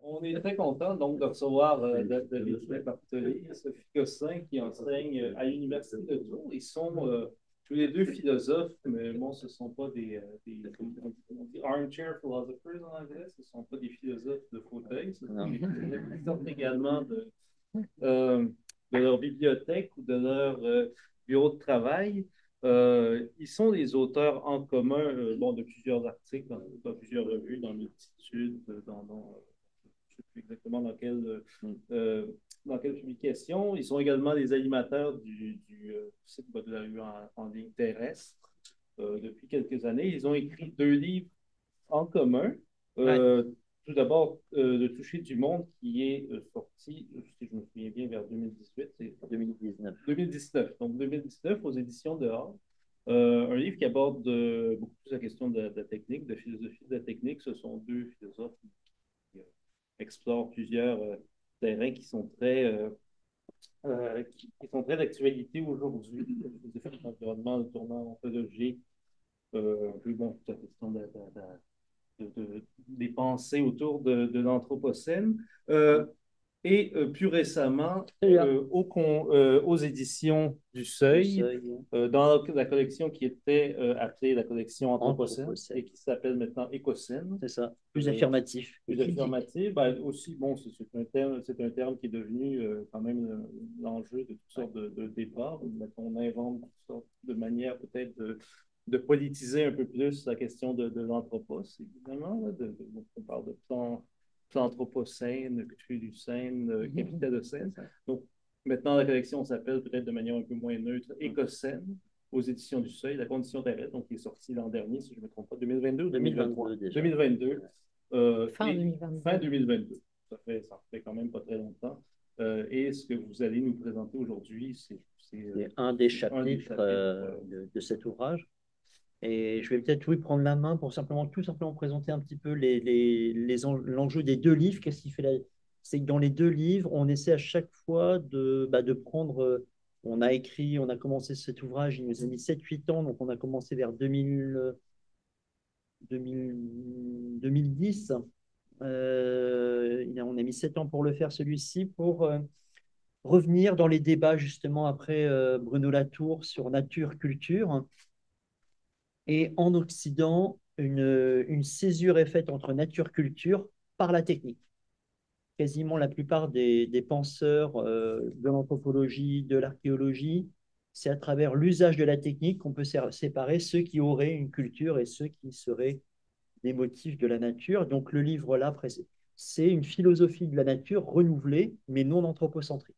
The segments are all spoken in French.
On est très content donc de recevoir de Lucie Bartoli, Sophie Gosselin qui enseigne à l'Université de Tours. Ils sont tous les deux philosophes, mais bon, ce ne sont pas comment on dit, armchair philosophers en anglais, ce ne sont pas des philosophes de fauteuil, ce sont des philosophes qui sortent également euh, de leur bibliothèque ou de leur bureau de travail. Ils sont les auteurs en commun bon, de plusieurs articles dans plusieurs revues, dans Multitude, je ne sais plus exactement dans quelle publication. Ils sont également les animateurs du site de la revue en ligne terrestre depuis quelques années. Ils ont écrit deux livres en commun. Ouais. Tout d'abord, Le toucher du monde, qui est sorti, si je me souviens bien, vers 2018. C'est 2019. 2019. Donc, 2019, aux éditions dehors. Un livre qui aborde beaucoup plus la question de la technique, de philosophie de la technique. Ce sont deux philosophes qui explorent plusieurs terrains qui sont très d'actualité aujourd'hui. L'environnement, le tournant ontologique, un peu bon, toute la question des pensées autour de l'Anthropocène. Plus récemment, aux éditions du Seuil, dans la collection qui était appelée la collection Anthropocène et qui s'appelle maintenant Écocène. C'est ça, plus affirmatif. Plus affirmatif. Ben, aussi, bon, c'est un terme qui est devenu quand même l'enjeu de toutes sortes de débats. On invente toutes sortes de manières peut-être de politiser un peu plus la question de l'anthropos, évidemment. On parle de planthropocène, cthulhucène, capitaloцène. Donc, maintenant, la collection s'appelle peut-être de manière un peu moins neutre Écocène aux éditions du Seuil, La condition terrestre, donc qui est sorti l'an dernier, si je ne me trompe pas, 2022 ou 2023? 2022. Fin 2022. Fin 2022. Ça fait quand même pas très longtemps. Et ce que vous allez nous présenter aujourd'hui, c'est un des chapitres de cet ouvrage. Et je vais peut-être prendre la main pour tout simplement présenter un petit peu l'enjeu des deux livres. Qu'est-ce qui fait C'est que dans les deux livres, on essaie à chaque fois de prendre. On a commencé cet ouvrage, il nous a mis 7-8 ans, donc on a commencé vers 2010. On a mis 7 ans pour le faire, celui-ci, pour revenir dans les débats justement après Bruno Latour sur nature-culture. Et en Occident, une césure est faite entre nature-culture par la technique. Quasiment la plupart des penseurs de l'anthropologie, de l'archéologie, c'est à travers l'usage de la technique qu'on peut séparer ceux qui auraient une culture et ceux qui seraient des motifs de la nature. Donc le livre là, c'est une philosophie de la nature renouvelée, mais non anthropocentrique.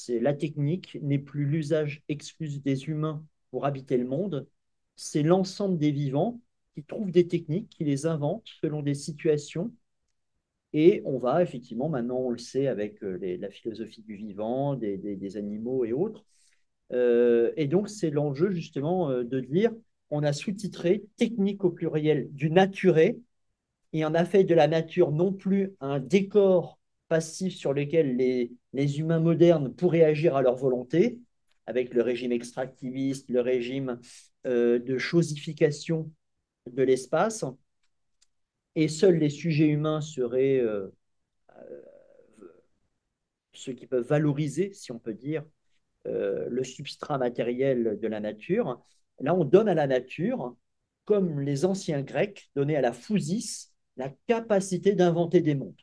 La technique n'est plus l'usage exclusif des humains pour habiter le monde, c'est l'ensemble des vivants qui trouvent des techniques, qui les inventent selon des situations. Et on va effectivement, maintenant on le sait avec la philosophie du vivant, des animaux et autres. Et donc c'est l'enjeu justement de dire, on a sous-titré technique au pluriel du naturé, et on a fait de la nature non plus un décor passif sur lequel les humains modernes pourraient agir à leur volonté, avec le régime extractiviste, le régime de chosification de l'espace, et seuls les sujets humains seraient ceux qui peuvent valoriser, si on peut dire, le substrat matériel de la nature. Là, on donne à la nature, comme les anciens Grecs donnaient à la physis, la capacité d'inventer des mondes.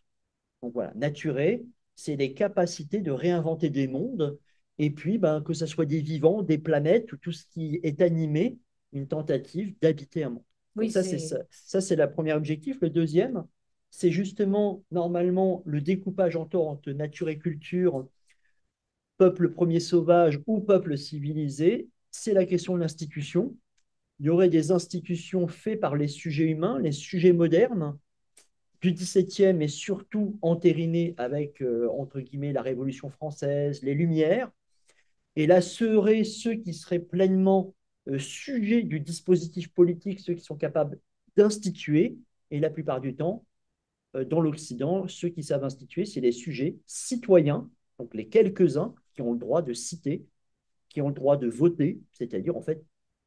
Donc voilà, naturé, c'est les capacités de réinventer des mondes, et puis que ce soit des vivants, des planètes, ou tout ce qui est animé, une tentative d'habiter un monde. Oui, donc ça, c'est le premier objectif. Le deuxième, c'est justement, normalement, le découpage entre nature et culture, peuple premier sauvage ou peuple civilisé, c'est la question de l'institution. Il y aurait des institutions faites par les sujets humains, les sujets modernes, du XVIIe et surtout entérinées avec, entre guillemets, la Révolution française, les Lumières. Et là, seraient ceux qui seraient pleinement sujets du dispositif politique, ceux qui sont capables d'instituer. Et la plupart du temps, dans l'Occident, ceux qui savent instituer, c'est les sujets citoyens, donc les quelques-uns qui ont le droit de citer, qui ont le droit de voter, c'est-à-dire en fait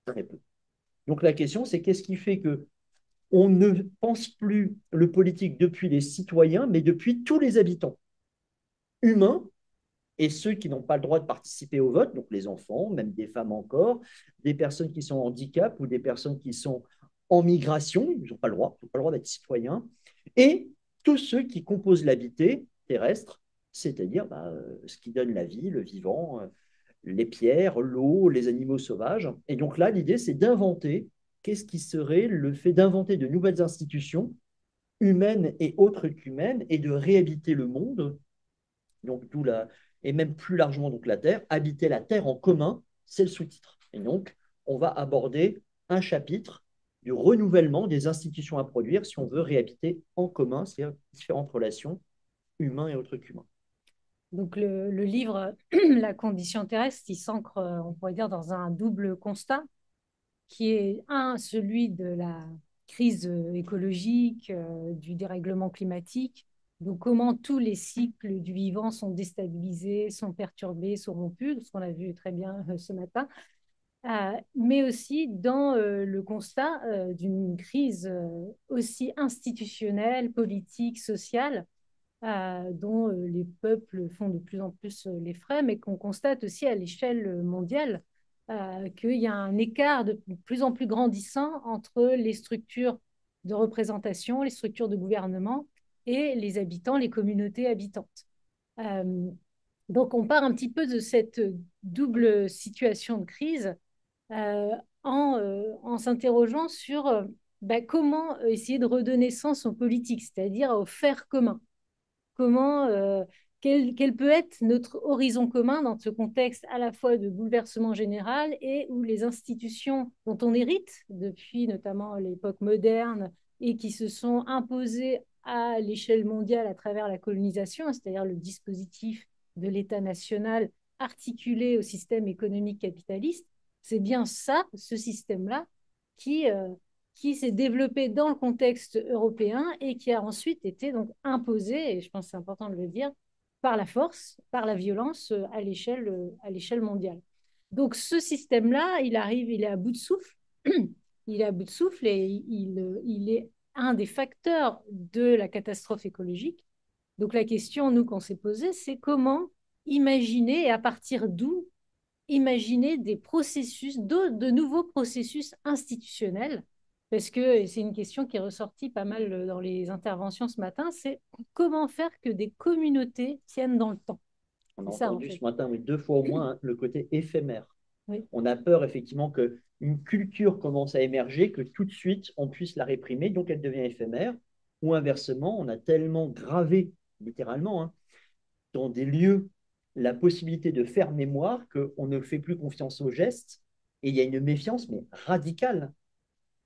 très peu. Donc la question, c'est qu'est-ce qui fait que on ne pense plus le politique depuis les citoyens, mais depuis tous les habitants humains et ceux qui n'ont pas le droit de participer au vote, donc les enfants, même des femmes encore, des personnes qui sont en handicap ou des personnes qui sont en migration, ils n'ont pas le droit, d'être citoyens, et tous ceux qui composent l'habité terrestre, c'est-à-dire ce qui donne la vie, le vivant, les pierres, l'eau, les animaux sauvages. Et donc là, l'idée, c'est d'inventer qu'est-ce qui serait le fait d'inventer de nouvelles institutions humaines et autres qu'humaines et de réhabiter le monde, donc d'où la, et même plus largement donc la Terre, habiter la Terre en commun, c'est le sous-titre. Et donc, on va aborder un chapitre du renouvellement des institutions à produire si on veut réhabiter en commun, c'est-à-dire différentes relations humains et autres qu'humains. Donc le livre La condition terrestre, il s'ancre, on pourrait dire, dans un double constat, qui est celui de la crise écologique, du dérèglement climatique, donc comment tous les cycles du vivant sont déstabilisés, sont perturbés, sont rompus, ce qu'on a vu très bien ce matin, mais aussi dans le constat d'une crise aussi institutionnelle, politique, sociale, dont les peuples font de plus en plus les frais, mais qu'on constate aussi à l'échelle mondiale qu'il y a un écart de plus en plus grandissant entre les structures de représentation, les structures de gouvernement et les habitants, les communautés habitantes. Euh, donc on part un petit peu de cette double situation de crise en s'interrogeant sur comment essayer de redonner sens aux politiques, c'est-à-dire au faire commun. Comment, quel peut être notre horizon commun dans ce contexte à la fois de bouleversement général et où les institutions dont on hérite depuis notamment l'époque moderne et qui se sont imposées à l'échelle mondiale à travers la colonisation, c'est-à-dire le dispositif de l'État national articulé au système économique capitaliste, c'est bien ça, ce système-là, qui, qui s'est développé dans le contexte européen et qui a ensuite été donc imposé, et je pense que c'est important de le dire, par la force, par la violence à l'échelle mondiale. Donc ce système-là, il est à bout de souffle. Il est à bout de souffle et il est un des facteurs de la catastrophe écologique. Donc la question, nous, qu'on s'est posée, c'est comment imaginer et à partir d'où imaginer des processus, de nouveaux processus institutionnels, parce que c'est une question qui est ressortie pas mal dans les interventions ce matin, c'est comment faire que des communautés tiennent dans le temps. On a ça, entendu en fait. ce matin, oui, 2 fois au moins, le côté éphémère. Oui. On a peur effectivement qu'une culture commence à émerger, que tout de suite on puisse la réprimer, donc elle devient éphémère. Ou inversement, on a tellement gravé, littéralement, dans des lieux, la possibilité de faire mémoire qu'on ne fait plus confiance aux gestes. Et il y a une méfiance, mais radicale,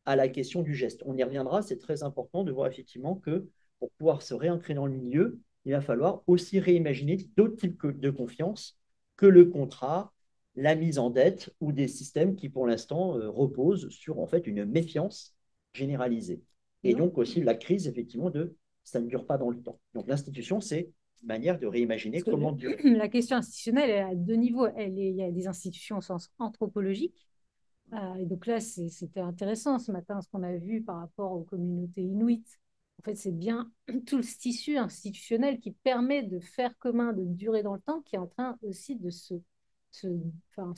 à la question du geste. On y reviendra, c'est très important de voir effectivement que pour pouvoir se réancrer dans le milieu, il va falloir aussi réimaginer d'autres types de confiance que le contrat, la mise en dette ou des systèmes qui pour l'instant reposent sur en fait une méfiance généralisée. Et donc aussi la crise effectivement de ça ne dure pas dans le temps. Donc l'institution, c'est une manière de réimaginer comment durer. La question institutionnelle, elle est à deux niveaux. Il y a des institutions au sens anthropologique. Et donc là, c'était intéressant ce matin, ce qu'on a vu par rapport aux communautés inuites. En fait, c'est bien tout ce tissu institutionnel qui permet de faire commun, de durer dans le temps, qui est en train aussi de se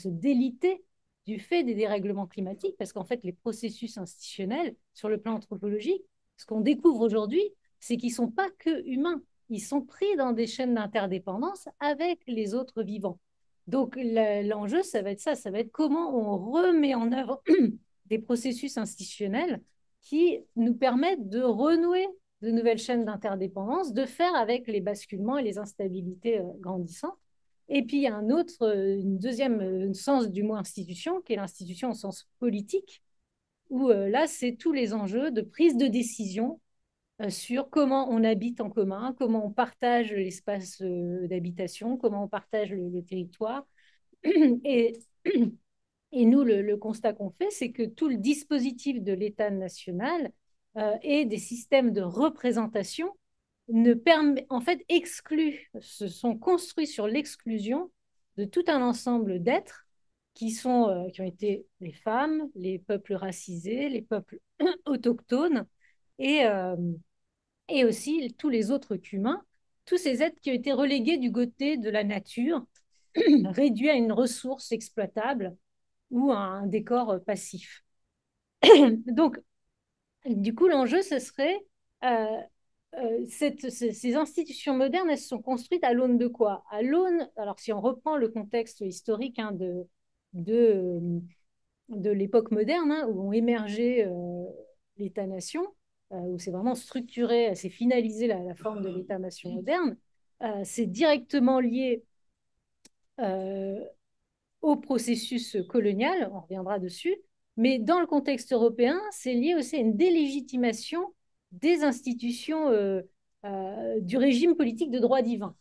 déliter du fait des dérèglements climatiques, parce qu'en fait, les processus institutionnels, sur le plan anthropologique, ce qu'on découvre aujourd'hui, c'est qu'ils ne sont pas que humains. Ils sont pris dans des chaînes d'interdépendance avec les autres vivants. Donc, l'enjeu, ça va être ça, ça va être comment on remet en œuvre des processus institutionnels qui nous permettent de renouer de nouvelles chaînes d'interdépendance, de faire avec les basculements et les instabilités grandissantes. Et puis, il y a une deuxième sens du mot institution, qui est l'institution au sens politique, où là, c'est tous les enjeux de prise de décision sur comment on habite en commun, comment on partage l'espace d'habitation, comment on partage le territoire. Et, et nous, le constat qu'on fait, c'est que tout le dispositif de l'État national et des systèmes de représentation en fait, se sont construits sur l'exclusion de tout un ensemble d'êtres qui ont été les femmes, les peuples racisés, les peuples autochtones, et, euh, et aussi tous les autres qu'humains, tous ces êtres qui ont été relégués du côté de la nature, réduits à une ressource exploitable ou à un décor passif. Donc, du coup, l'enjeu, ce serait euh, ces institutions modernes, elles se sont construites à l'aune de quoi? À l'aune, alors si on reprend le contexte historique de, de l'époque moderne, hein, où ont émergé l'État-nation, où c'est vraiment structuré, c'est finalisé la forme de l'État-nation moderne, c'est directement lié euh, au processus colonial, on reviendra dessus, mais dans le contexte européen, c'est lié aussi à une délégitimation des institutions du régime politique de droit divin.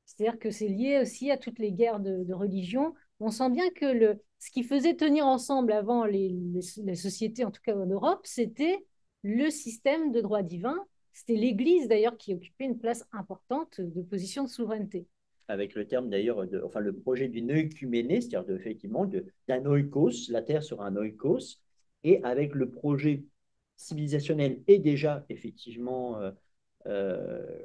C'est-à-dire que c'est lié aussi à toutes les guerres de religion. On sent bien que ce qui faisait tenir ensemble avant les sociétés, en tout cas en Europe, c'était le système de droit divin. C'était l'Église d'ailleurs qui occupait une place importante de position de souveraineté. Avec le terme d'ailleurs, enfin le projet d'une œcuménée, c'est-à-dire effectivement d'un oikos, la Terre sera un oikos, et avec le projet civilisationnel et déjà effectivement euh,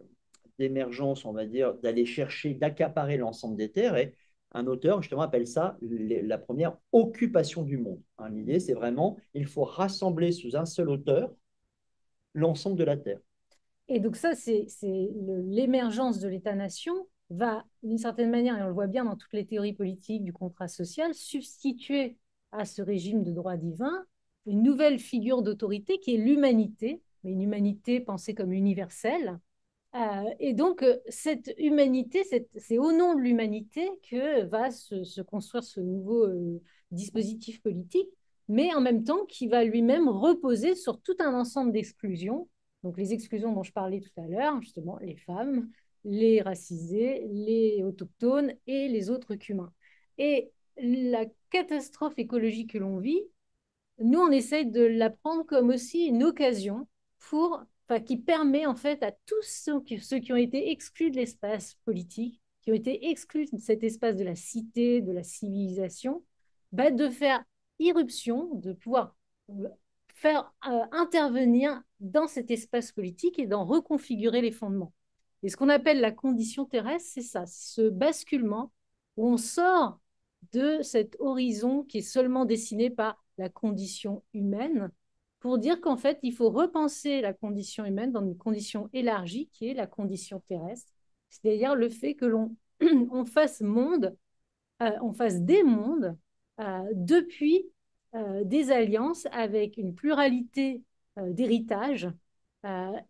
d'émergence, on va dire, d'aller chercher, d'accaparer l'ensemble des terres. Et un auteur, justement, appelle ça la première occupation du monde. Hein, l'idée, c'est vraiment, il faut rassembler sous un seul auteur l'ensemble de la Terre. Et donc ça, c'est l'émergence de l'État-nation va, d'une certaine manière, et on le voit bien dans toutes les théories politiques du contrat social, substituer à ce régime de droit divin une nouvelle figure d'autorité qui est l'humanité, mais une humanité pensée comme universelle. Et donc, cette humanité, c'est au nom de l'humanité que va se construire ce nouveau dispositif politique, mais en même temps qui va lui-même reposer sur tout un ensemble d'exclusions. Donc, les exclusions dont je parlais tout à l'heure, justement, les femmes, les racisés, les autochtones et les autres qu'humains. Et la catastrophe écologique que l'on vit, nous, on essaye de la prendre comme aussi une occasion pour, enfin, qui permet en fait à tous ceux qui ont été exclus de l'espace politique, qui ont été exclus de cet espace de la cité, de la civilisation, bah, de faire irruption, de pouvoir faire intervenir dans cet espace politique et d'en reconfigurer les fondements. Et ce qu'on appelle la condition terrestre, c'est ça, ce basculement où on sort de cet horizon qui est seulement dessiné par la condition humaine, pour dire qu'en fait, il faut repenser la condition humaine dans une condition élargie qui est la condition terrestre, c'est-à-dire le fait que l'on on fasse monde, on fasse des mondes depuis des alliances avec une pluralité d'héritages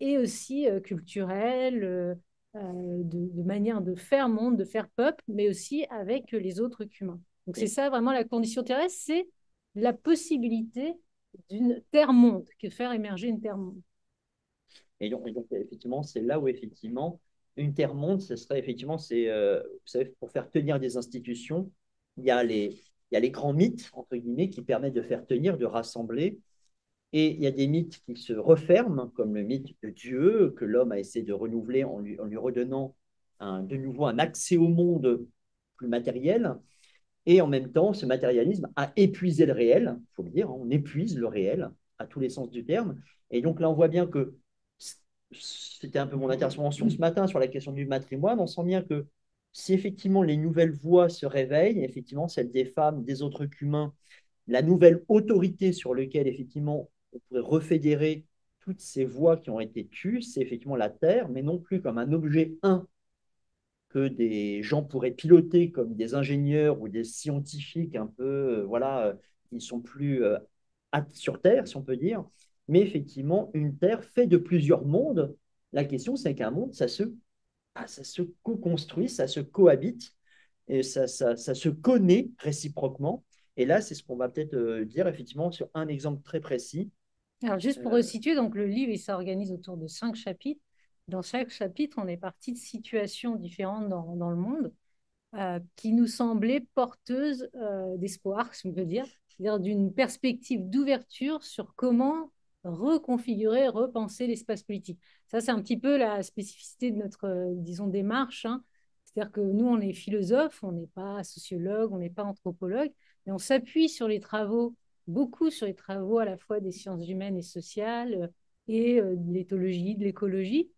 et aussi culturels, de manière de faire monde, de faire peuple, mais aussi avec les autres humains. Donc c'est ça vraiment la condition terrestre, c'est la possibilité d'une terre-monde, que faire émerger une terre-monde. Et donc, effectivement, c'est là où, effectivement, une terre-monde, ce serait, effectivement, c'est, vous savez, pour faire tenir des institutions, il y a les grands mythes, entre guillemets, qui permettent de faire tenir, de rassembler. Et il y a des mythes qui se referment, comme le mythe de Dieu, que l'homme a essayé de renouveler en lui redonnant de nouveau un accès au monde plus matériel. Et en même temps, ce matérialisme a épuisé le réel, il faut le dire, hein, on épuise le réel à tous les sens du terme. Et donc là, on voit bien que c'était un peu mon intervention ce matin sur la question du matrimoine. On sent bien que si effectivement les nouvelles voix se réveillent, effectivement celle des femmes, des autres qu'humains, la nouvelle autorité sur laquelle effectivement on pourrait refédérer toutes ces voix qui ont été tues, c'est effectivement la Terre, mais non plus comme un objet que des gens pourraient piloter comme des ingénieurs ou des scientifiques un peu, voilà, qui ne sont plus sur Terre, si on peut dire, mais effectivement une Terre faite de plusieurs mondes. La question, c'est qu'un monde, ça se co-construit, ça se cohabite, et ça se connaît réciproquement. Et là, c'est ce qu'on va peut-être dire effectivement sur un exemple très précis. Alors, juste pour resituer, donc le livre, il s'organise autour de 5 chapitres. Dans chaque chapitre, on est parti de situations différentes dans le monde qui nous semblaient porteuses d'espoir, si on peut dire, c'est-à-dire d'une perspective d'ouverture sur comment reconfigurer, repenser l'espace politique. Ça, c'est un petit peu la spécificité de notre, disons, démarche, hein. C'est-à-dire que nous, on est philosophes, on n'est pas sociologue, on n'est pas anthropologue, mais on s'appuie sur les travaux, beaucoup sur les travaux à la fois des sciences humaines et sociales, et de l'éthologie, de l'écologie.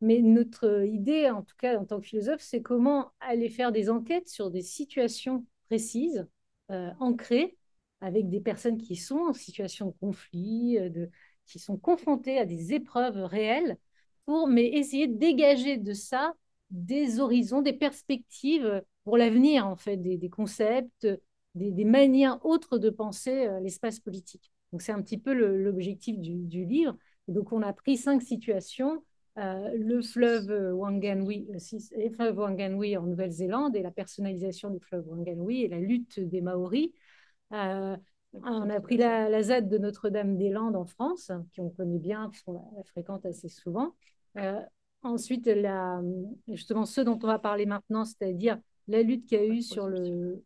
Mais notre idée, en tout cas en tant que philosophe, c'est comment aller faire des enquêtes sur des situations précises, ancrées, avec des personnes qui sont en situation de conflit, qui sont confrontées à des épreuves réelles, mais essayer de dégager de ça des horizons, des perspectives pour l'avenir, en fait, des concepts, des manières autres de penser l'espace politique. Donc c'est un petit peu l'objectif du livre. Et donc on a pris 5 situations, le fleuve Wanganui, les fleuves Wanganui en Nouvelle-Zélande et la personnalisation du fleuve Wanganui et la lutte des Maoris. On a pris la ZAD de Notre-Dame-des-Landes en France, qu'on connaît bien, puisqu'on la fréquente assez souvent. Ensuite, justement, ce dont on va parler maintenant, c'est-à-dire la lutte qu'il y a eu sur le...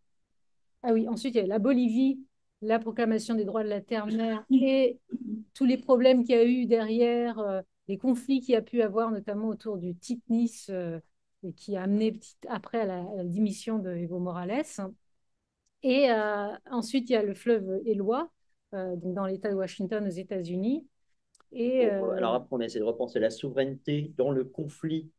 Ah oui, ensuite, il y a la Bolivie, la proclamation des droits de la terre-mère et tous les problèmes qu'il y a eu derrière, les conflits qu'il y a pu avoir, notamment autour du Titnis, et qui a amené après à la démission de Evo Morales. Et ensuite, il y a le fleuve Eloi, donc dans l'État de Washington aux États-Unis. Et, Alors après, on essaie de repenser la souveraineté dans le conflit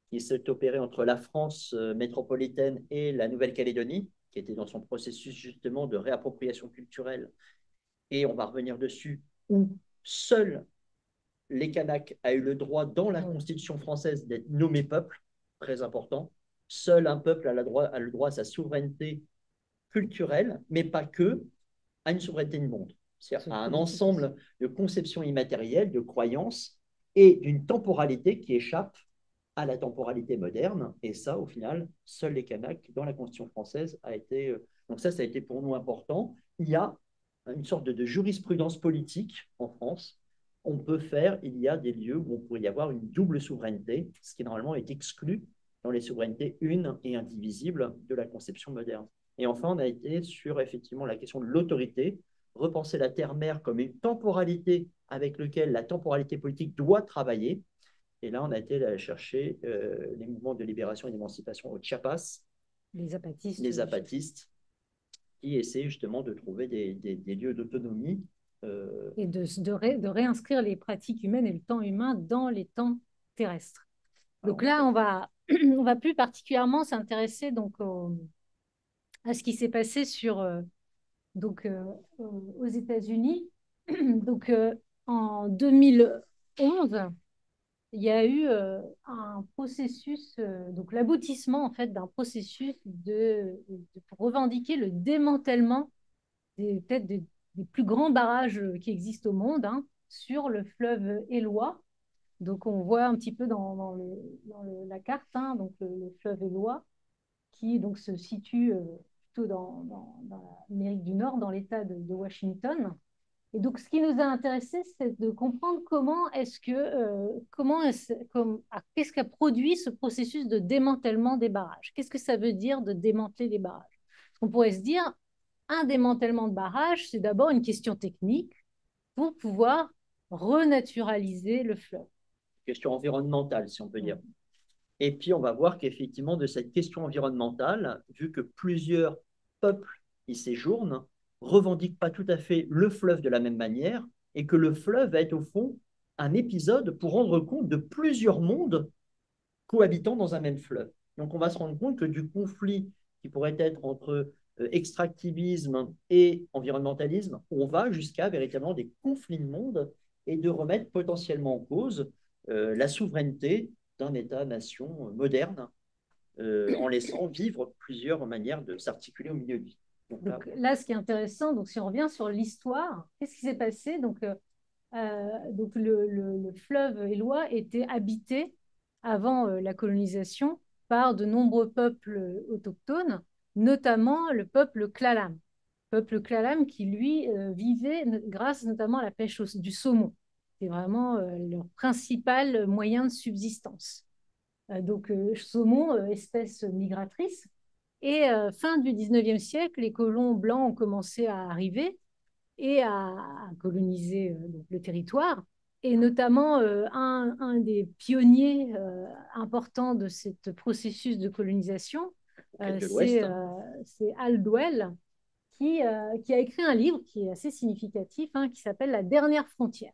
qui s'est opéré entre la France métropolitaine et la Nouvelle-Calédonie, qui était dans son processus justement de réappropriation culturelle. Et on va revenir dessus, où seuls les Kanaks a eu le droit dans la Constitution française d'être nommé peuple, très important. Seul un peuple a le droit à sa souveraineté culturelle, mais pas que, à une souveraineté du monde. C'est-à-dire à un ensemble de conceptions immatérielles, de croyances et d'une temporalité qui échappe à la temporalité moderne. Et ça, au final, seuls les Kanaks, dans la Constitution française, a été... Donc ça a été pour nous important. Il y a une sorte de jurisprudence politique en France. Il y a des lieux où on pourrait y avoir une double souveraineté, ce qui normalement est exclu dans les souverainetés une et indivisibles de la conception moderne. Et enfin, on a été sur effectivement la question de l'autorité, repenser la terre-mère comme une temporalité avec laquelle la temporalité politique doit travailler. Et là, on a été chercher les mouvements de libération et d'émancipation au Chiapas, les apatistes, qui essaient justement de trouver des lieux d'autonomie. Et de réinscrire les pratiques humaines et le temps humain dans les temps terrestres. Donc là, on va plus particulièrement s'intéresser à ce qui s'est passé aux États-Unis. Donc en 2011, il y a eu un processus, donc l'aboutissement en fait d'un processus pour revendiquer le démantèlement peut-être des plus grands barrages qui existent au monde, hein, sur le fleuve Eloi. Donc on voit un petit peu dans la carte, hein, donc le fleuve Eloi, qui donc se situe plutôt dans l'Amérique du Nord, dans l'État de Washington. Et donc, ce qui nous a intéressé, c'est de comprendre qu'est-ce qu'a produit ce processus de démantèlement des barrages. Qu'est-ce que ça veut dire de démanteler les barrages? On pourrait se dire, un démantèlement de barrage, c'est d'abord une question technique pour pouvoir renaturaliser le fleuve. Question environnementale, si on peut dire. Et puis, on va voir qu'effectivement, de cette question environnementale, vu que plusieurs peuples y séjournent, revendiquent pas tout à fait le fleuve de la même manière, et que le fleuve va être au fond un épisode pour rendre compte de plusieurs mondes cohabitant dans un même fleuve. Donc, on va se rendre compte que du conflit qui pourrait être entre extractivisme et environnementalisme, on va jusqu'à véritablement des conflits de monde et de remettre potentiellement en cause la souveraineté d'un État-nation moderne, en laissant vivre plusieurs manières de s'articuler au milieu de vie. Donc là, ce qui est intéressant, donc si on revient sur l'histoire, qu'est-ce qui s'est passé? Donc le fleuve Eloi était habité avant la colonisation par de nombreux peuples autochtones, notamment le peuple Klalam. Peuple Klalam qui, lui, vivait grâce notamment à la pêche du saumon. C'est vraiment leur principal moyen de subsistance. Saumon, espèce migratrice. Et fin du 19e siècle, les colons blancs ont commencé à arriver et à coloniser le territoire. Et notamment, un des pionniers importants de ce processus de colonisation, c'est Aldwell, qui a écrit un livre qui est assez significatif, hein, qui s'appelle La dernière frontière.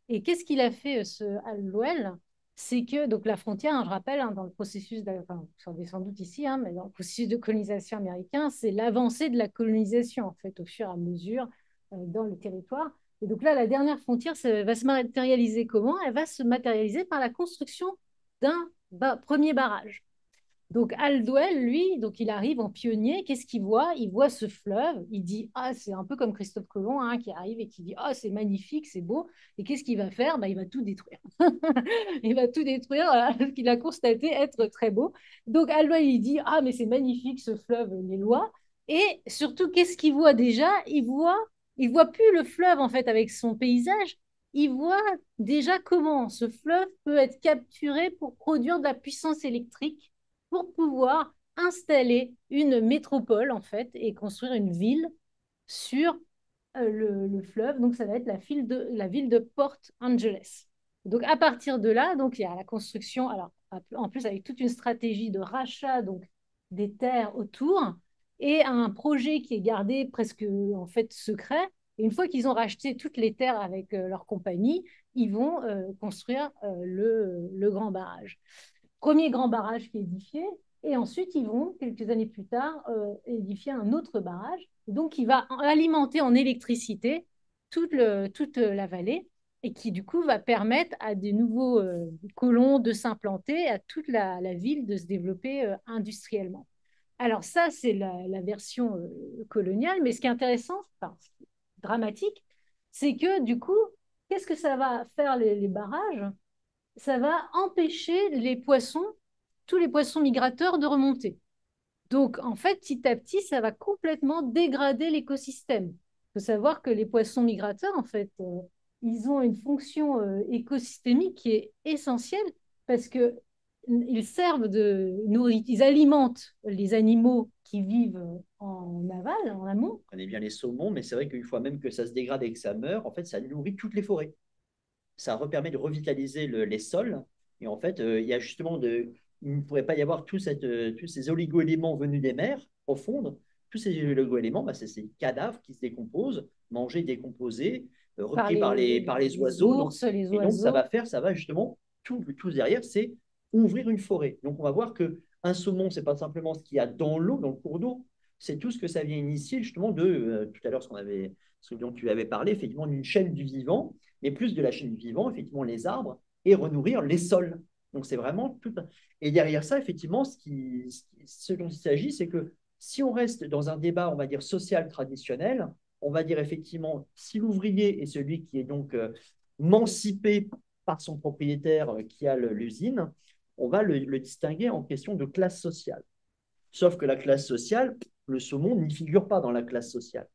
Et qu'est-ce qu'il a fait, ce Hallowell? C'est que, donc la frontière, hein, je rappelle, hein, dans le processus, enfin, vous savez sans doute ici, hein, mais dans le processus de colonisation américain, c'est l'avancée de la colonisation, en fait, au fur et à mesure dans le territoire. Et donc là, la dernière frontière, ça va se matérialiser comment? Elle va se matérialiser par la construction d'un premier barrage. Donc Aldwell, lui, donc il arrive en pionnier. Qu'est-ce qu'il voit? Il voit ce fleuve. Il dit, ah, c'est un peu comme Christophe Colomb, hein, qui arrive et qui dit, ah, c'est magnifique, c'est beau. Et qu'est-ce qu'il va faire? Il va tout détruire. Il va tout détruire, ce qu'il a constaté être très beau. Donc Aldwell, il dit, ah, mais c'est magnifique ce fleuve, les lois. Et surtout, qu'est-ce qu'il voit déjà? Il voit plus le fleuve en fait avec son paysage. Il voit déjà comment ce fleuve peut être capturé pour produire de la puissance électrique pour pouvoir installer une métropole, en fait, et construire une ville sur le fleuve. Donc, ça va être la ville de Port Angeles. Donc, à partir de là, donc, il y a la construction, alors, en plus, avec toute une stratégie de rachat donc, des terres autour et un projet qui est gardé presque, en fait, secret. Et une fois qu'ils ont racheté toutes les terres avec leur compagnie, ils vont construire le grand barrage. Premier grand barrage qui est édifié, et ensuite ils vont, quelques années plus tard, édifier un autre barrage, donc qui va alimenter en électricité toute la vallée, et qui du coup va permettre à des nouveaux colons de s'implanter, à toute la ville de se développer industriellement. Alors ça, c'est la version coloniale, mais ce qui est intéressant, enfin, dramatique, c'est que du coup, qu'est-ce que ça va faire les barrages? Ça va empêcher tous les poissons migrateurs de remonter. Donc, en fait, petit à petit, ça va complètement dégrader l'écosystème. Il faut savoir que les poissons migrateurs, en fait, ils ont une fonction écosystémique qui est essentielle parce que ils servent de nourriture, ils alimentent les animaux qui vivent en aval, en amont. On connaît bien les saumons, mais c'est vrai qu'une fois même que ça se dégrade et que ça meurt, en fait, ça nourrit toutes les forêts. Ça permet de revitaliser les sols. Et en fait, il y a justement il ne pourrait pas y avoir tous ces oligo-éléments venus des mers profondes. Tous ces oligo-éléments, c'est ces cadavres qui se décomposent, mangés, décomposés, repris par les oiseaux. Ours, les et donc, oiseaux. ça va justement, tout derrière, c'est ouvrir une forêt. Donc, on va voir qu'un saumon, ce n'est pas simplement ce qu'il y a dans l'eau, dans le cours d'eau, c'est tout ce que ça vient initier justement tout à l'heure, ce dont tu avais parlé, effectivement, d'une chaîne du vivant, mais plus de la chaîne du vivant, effectivement, les arbres, et renourrir les sols. Donc, c'est vraiment tout. Et derrière ça, effectivement, ce dont il s'agit, c'est que si on reste dans un débat, on va dire, social traditionnel, on va dire effectivement, si l'ouvrier est celui qui est donc mancipé par son propriétaire qui a l'usine, on va le distinguer en question de classe sociale. Sauf que la classe sociale, le saumon n'y figure pas dans la classe sociale.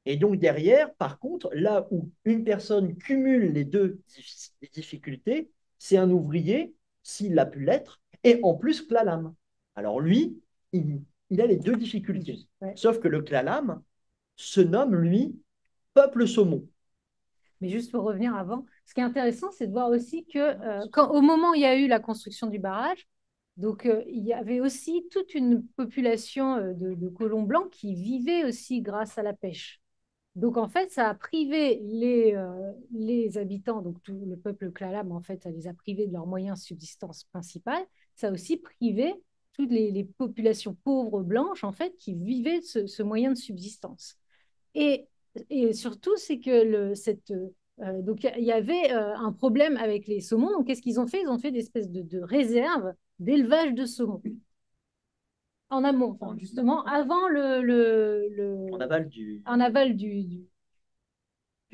Et donc derrière, par contre, là où une personne cumule les deux difficultés, c'est un ouvrier, s'il a pu l'être, et en plus clalam. Alors lui, il a les deux difficultés. Ouais. Sauf que le clalam se nomme, lui, peuple saumon. Mais juste pour revenir avant, ce qui est intéressant, c'est de voir aussi que au moment où il y a eu la construction du barrage, donc il y avait aussi toute une population de colons blancs qui vivaient aussi grâce à la pêche. Donc en fait, ça a privé les habitants, donc tout le peuple Clalam, en fait, ça les a privés de leurs moyens de subsistance principale. Ça a aussi privé toutes les populations pauvres blanches, en fait, qui vivaient de ce moyen de subsistance. Et, et surtout, c'est que donc il y avait un problème avec les saumons. Donc qu'est-ce qu'ils ont fait? Ils ont fait des espèces de réserves d'élevage de saumon en amont, enfin, justement, avant En aval du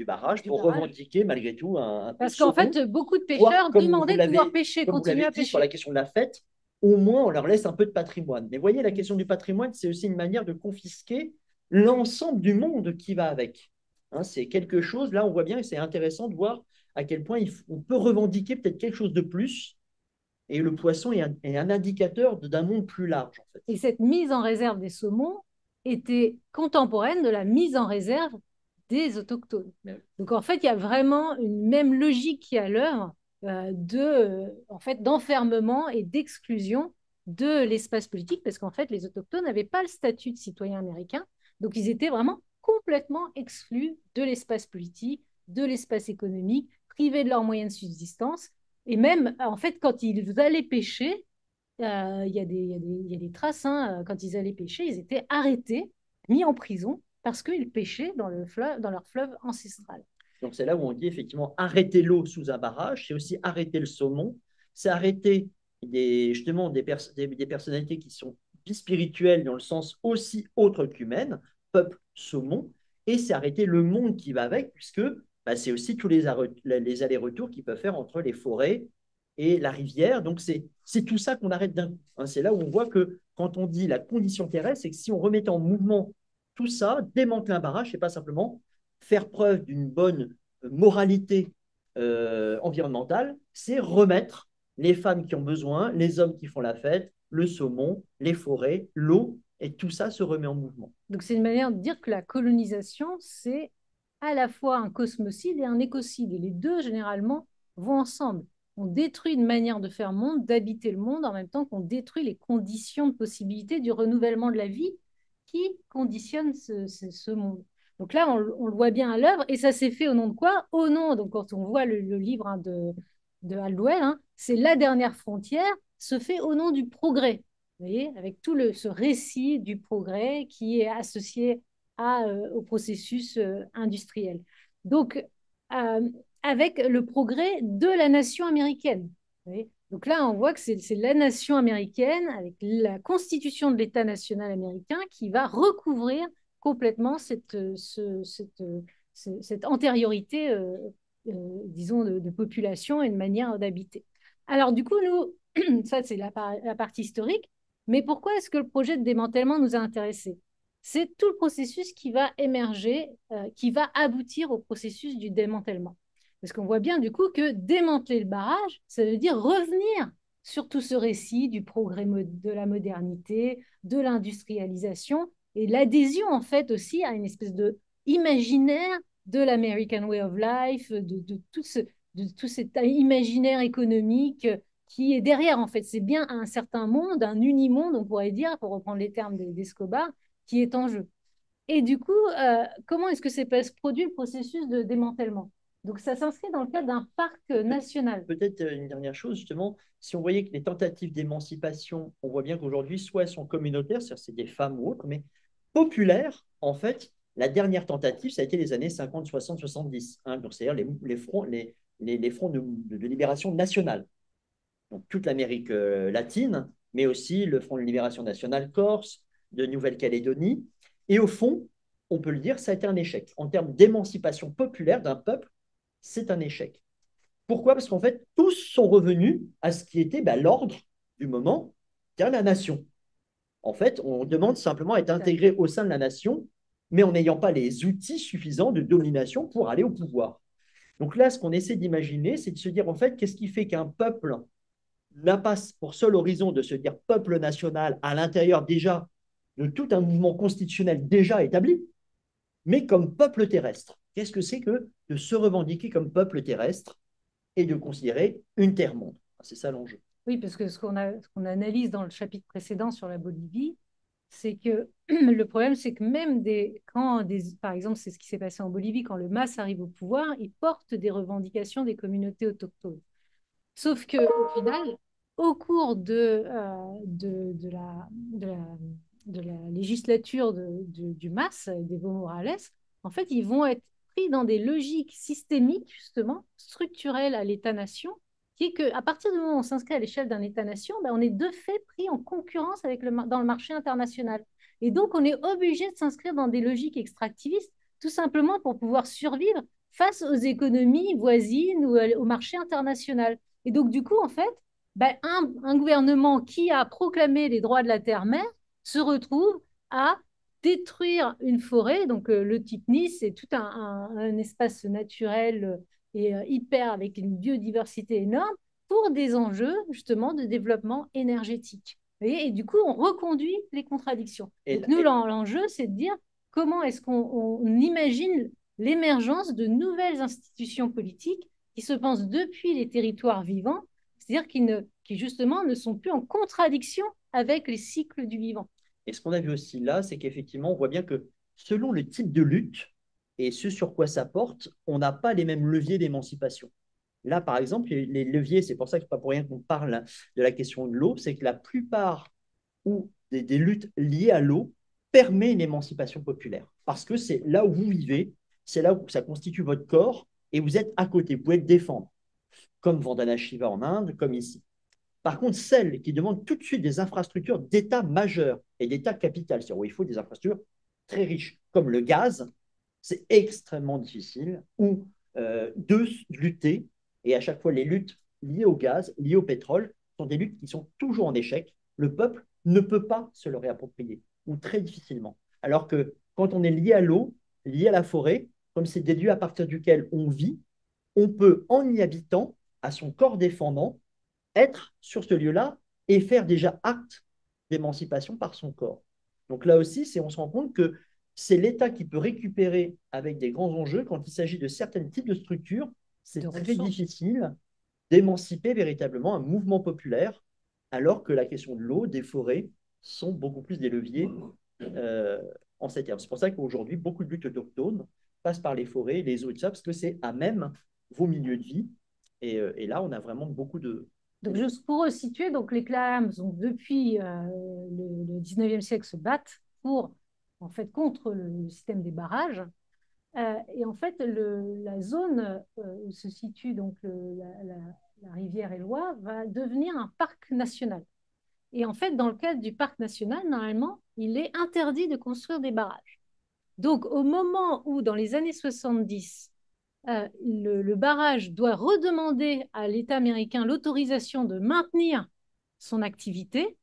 barrage pour revendiquer malgré tout un peu. Parce qu'en fait, beaucoup de pêcheurs demandaient de pouvoir pêcher, continuer à pêcher. Sur la question de la fête, au moins on leur laisse un peu de patrimoine. Mais voyez, la question du patrimoine, c'est aussi une manière de confisquer l'ensemble du monde qui va avec. Hein, c'est quelque chose, là on voit bien, et c'est intéressant de voir à quel point on peut revendiquer peut-être quelque chose de plus. Et le poisson est un indicateur d'un monde plus large. En fait. Et cette mise en réserve des saumons était contemporaine de la mise en réserve des autochtones. Donc en fait, il y a vraiment une même logique qui est à l'œuvre en fait, d'enfermement et d'exclusion de l'espace politique, parce qu'en fait, les autochtones n'avaient pas le statut de citoyen américain, donc ils étaient vraiment complètement exclus de l'espace politique, de l'espace économique, privés de leurs moyens de subsistance. Et même, en fait, quand ils allaient pêcher, il y a des traces, hein, quand ils allaient pêcher, ils étaient arrêtés, mis en prison, parce qu'ils pêchaient dans leur fleuve ancestral. Donc, c'est là où on dit effectivement arrêter l'eau sous un barrage, c'est aussi arrêter le saumon, c'est arrêter justement des personnalités qui sont bispirituelles dans le sens aussi autre qu'humaine, peuple saumon, et c'est arrêter le monde qui va avec, puisque bah, c'est aussi tous les allers-retours qu'ils peuvent faire entre les forêts et la rivière. Donc, c'est tout ça qu'on arrête d'un coup. Hein. C'est là où on voit que quand on dit la condition terrestre, c'est que si on remettait en mouvement tout ça, démanteler un barrage, c'est pas simplement faire preuve d'une bonne moralité environnementale, c'est remettre les femmes qui ont besoin, les hommes qui font la fête, le saumon, les forêts, l'eau, et tout ça se remet en mouvement. Donc c'est une manière de dire que la colonisation, c'est à la fois un cosmocide et un écocide. Et les deux, généralement, vont ensemble. On détruit une manière de faire monde, d'habiter le monde, en même temps qu'on détruit les conditions de possibilité du renouvellement de la vie qui conditionnent ce monde. Donc là, on le voit bien à l'œuvre, et ça s'est fait au nom de quoi? Au nom, donc quand on voit le livre hein, de Haldwell, hein, c'est la dernière frontière, se fait au nom du progrès. Vous voyez, avec tout ce récit du progrès qui est associé au processus industriel. Donc, avec le progrès de la nation américaine. Vous voyez. Donc là, on voit que c'est la nation américaine, avec la constitution de l'État national américain, qui va recouvrir complètement cette antériorité, disons, de population et de manière d'habiter. Alors, du coup, nous, ça, c'est la partie historique. Mais pourquoi est-ce que le projet de démantèlement nous a intéressés? C'est tout le processus qui va émerger, qui va aboutir au processus du démantèlement. Parce qu'on voit bien du coup que démanteler le barrage, ça veut dire revenir sur tout ce récit du progrès de la modernité, de l'industrialisation et l'adhésion en fait aussi à une espèce de imaginaire de l'American Way of Life, de tout cet imaginaire économique qui est derrière, en fait. C'est bien un certain monde, un unimonde, on pourrait dire, pour reprendre les termes d'Escobar, qui est en jeu. Et du coup, comment est-ce que s'est produit le processus de démantèlement? Donc, ça s'inscrit dans le cadre d'un parc national. Peut-être une dernière chose, justement, si on voyait que les tentatives d'émancipation, on voit bien qu'aujourd'hui, soit elles sont communautaires, c'est-à-dire c'est des femmes ou autres, mais populaires, en fait, la dernière tentative, ça a été les années 50, 60, 70. Hein, donc, c'est-à-dire les fronts de libération nationale. Donc toute l'Amérique latine, mais aussi le Front de libération nationale corse, de Nouvelle-Calédonie. Et au fond, on peut le dire, ça a été un échec. En termes d'émancipation populaire d'un peuple, c'est un échec. Pourquoi? Parce qu'en fait, tous sont revenus à ce qui était l'ordre du moment, c'est-à-dire la nation. En fait, on demande simplement à être intégré au sein de la nation, mais en n'ayant pas les outils suffisants de domination pour aller au pouvoir. Donc là, ce qu'on essaie d'imaginer, c'est de se dire, en fait, qu'est-ce qui fait qu'un peuple n'a pas pour seul horizon de se dire peuple national à l'intérieur déjà de tout un mouvement constitutionnel déjà établi, mais comme peuple terrestre. Qu'est-ce que c'est que de se revendiquer comme peuple terrestre et de considérer une terre-monde? C'est ça l'enjeu. Oui, parce que ce qu'on analyse dans le chapitre précédent sur la Bolivie, c'est que le problème, c'est que même par exemple, c'est ce qui s'est passé en Bolivie, quand le MAS arrive au pouvoir, il porte des revendications des communautés autochtones. Sauf qu'au final, au cours de la législature du MAS, d'Evo Morales, en fait, ils vont être pris dans des logiques systémiques, justement, structurelles à l'État-nation, qui est qu'à partir du moment où on s'inscrit à l'échelle d'un État-nation, on est de fait pris en concurrence dans le marché international. Et donc, on est obligé de s'inscrire dans des logiques extractivistes, tout simplement pour pouvoir survivre face aux économies voisines ou au marché international. Et donc, du coup, en fait, un gouvernement qui a proclamé les droits de la terre-mère se retrouve à détruire une forêt. Donc, le Tipni, c'est tout un espace naturel et hyper avec une biodiversité énorme pour des enjeux, justement, de développement énergétique. Et du coup, on reconduit les contradictions. Donc, nous, l'enjeu, c'est de dire comment est-ce qu'on imagine l'émergence de nouvelles institutions politiques qui se pensent depuis les territoires vivants, c'est-à-dire qui justement ne sont plus en contradiction avec les cycles du vivant. Et ce qu'on a vu aussi là, c'est qu'effectivement, on voit bien que selon le type de lutte et ce sur quoi ça porte, on n'a pas les mêmes leviers d'émancipation. Là, par exemple, les leviers, c'est pour ça que ce n'est pas pour rien qu'on parle de la question de l'eau, c'est que la plupart des luttes liées à l'eau permet une émancipation populaire. Parce que c'est là où vous vivez, c'est là où ça constitue votre corps et vous êtes à côté, vous pouvez le défendre, comme Vandana Shiva en Inde, comme ici. Par contre, celles qui demandent tout de suite des infrastructures d'État majeures et d'État capital, c'est-à-dire où il faut des infrastructures très riches, comme le gaz, c'est extrêmement difficile de lutter. Et à chaque fois, les luttes liées au gaz, liées au pétrole, sont des luttes qui sont toujours en échec. Le peuple ne peut pas se le réapproprier, ou très difficilement. Alors que quand on est lié à l'eau, lié à la forêt, comme c'est des lieux à partir duquel on vit, on peut, en y habitant, à son corps défendant, être sur ce lieu-là et faire déjà acte d'émancipation par son corps. Donc là aussi, on se rend compte que c'est l'État qui peut récupérer avec des grands enjeux quand il s'agit de certains types de structures. C'est très difficile d'émanciper véritablement un mouvement populaire, alors que la question de l'eau, des forêts, sont beaucoup plus des leviers en ces termes. C'est pour ça qu'aujourd'hui, beaucoup de luttes autochtones passent par les forêts, les eaux et tout ça, parce que c'est à même vos milieux de vie. Et là, on a vraiment beaucoup de... Donc, juste pour resituer, donc les clams, donc, depuis le 19e siècle, se battent en fait, contre le système des barrages. Et en fait, la zone où se situe donc la rivière Eloi va devenir un parc national. Et en fait, dans le cadre du parc national, normalement, il est interdit de construire des barrages. Donc, au moment où, dans les années 70, le barrage doit redemander à l'État américain l'autorisation de maintenir son activité,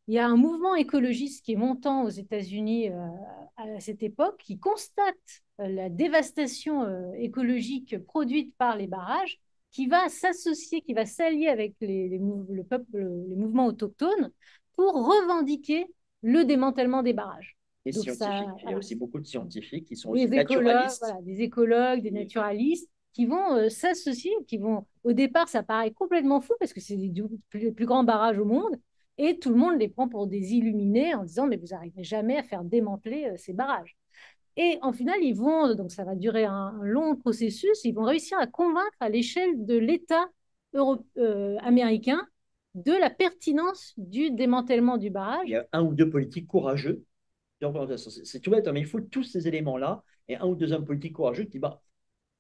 il y a un mouvement écologiste qui est montant aux États-Unis à cette époque, qui constate la dévastation écologique produite par les barrages, qui va s'associer, qui va s'allier avec les mouvements autochtones pour revendiquer le démantèlement des barrages. Et donc scientifiques. Il y a aussi beaucoup de scientifiques qui sont des aussi naturalistes. Voilà, des écologues, des naturalistes qui vont s'associer, qui vont, au départ, ça paraît complètement fou parce que c'est les plus grands barrages au monde et tout le monde les prend pour des illuminés en disant mais vous n'arriverez jamais à faire démanteler ces barrages. Et en final, donc ça va durer un long processus, ils vont réussir à convaincre à l'échelle de l'État américain de la pertinence du démantèlement du barrage. Il y a un ou deux politiques courageux. C'est tout bête, mais il faut tous ces éléments-là et un ou deux hommes politiques courageux qui disent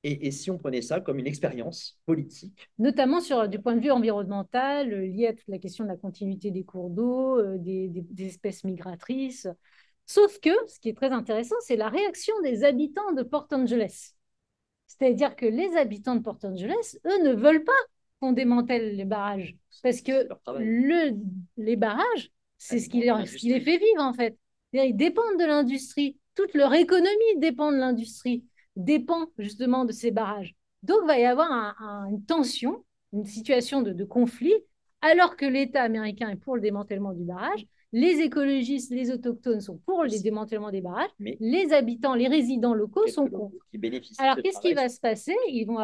et si on prenait ça comme une expérience politique? Notamment du point de vue environnemental, lié à toute la question de la continuité des cours d'eau, des espèces migratrices. Sauf que, ce qui est très intéressant, c'est la réaction des habitants de Port Angeles. C'est-à-dire que les habitants de Port Angeles, eux, ne veulent pas qu'on démantèle les barrages. Parce que les barrages, c'est ce qui les fait vivre, en fait. Ils dépendent de l'industrie. Toute leur économie dépend de l'industrie, dépend justement de ces barrages. Donc, il va y avoir une tension, une situation de conflit, alors que l'État américain est pour le démantèlement du barrage. Les écologistes, les autochtones sont pour le démantèlement des barrages. Mais les habitants, les résidents locaux sont contre. Alors, qu'est-ce qui va se passer? Ils vont